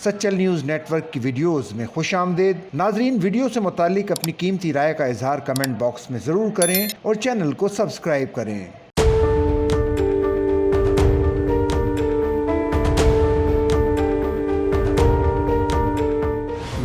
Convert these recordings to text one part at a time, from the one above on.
Sachal news net work کی videos میں خوش آمدید۔ ناظرین، ویڈیو سے متعلق اپنی قیمتی رائے کا اظہار کمنٹ باکس میں ضرور کریں اور چینل کو سبسکرائب کریں۔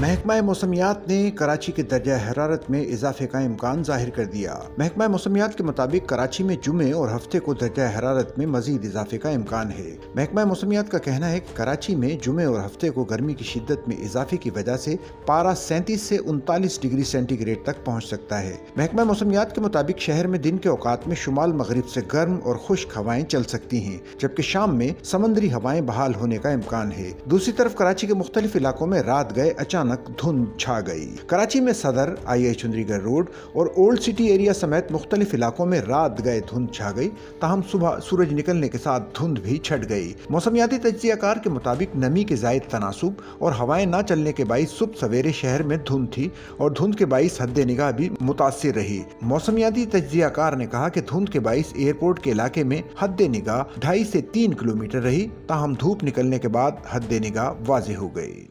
محکمہ موسمیات نے کراچی کے درجہ حرارت میں اضافے کا امکان ظاہر کر دیا۔ محکمہ موسمیات کے مطابق کراچی میں جمعے اور ہفتے کو درجہ حرارت میں مزید اضافے کا امکان ہے۔ محکمہ موسمیات کا کہنا ہے کہ کراچی میں جمعے اور ہفتے کو گرمی کی شدت میں اضافے کی وجہ سے پارہ 37 سے 39 ڈگری سینٹی گریڈ تک پہنچ سکتا ہے۔ محکمہ موسمیات کے مطابق شہر میں دن کے اوقات میں شمال مغرب سے گرم اور خشک ہوائیں چل سکتی ہیں، جبکہ شام میں سمندری ہوائیں بحال ہونے کا امکان ہے۔ دوسری طرف کراچی کے مختلف علاقوں میں رات گئے اچانک دھند چھا گئی۔ کراچی میں صدر، آئی چندری گڑھ روڈ اور اولڈ سٹی ایریا سمیت مختلف علاقوں میں رات گئے دھند چھا گئی، تاہم صبح سورج نکلنے کے ساتھ دھند بھی چھٹ گئی۔ موسمیاتی تجزیہ کار کے مطابق نمی کے زائد تناسب اور ہوائیں نہ چلنے کے باعث صبح سویرے شہر میں دھند تھی اور دھند کے باعث حد نگاہ بھی متاثر رہی۔ موسمیاتی تجزیہ کار نے کہا کہ دھند کے باعث ایئرپورٹ کے علاقے میں حد نگاہ 2.5 سے 3 کلومیٹر رہی، تاہم دھوپ نکلنے کے بعد حد نگاہ واضح ہو گئی۔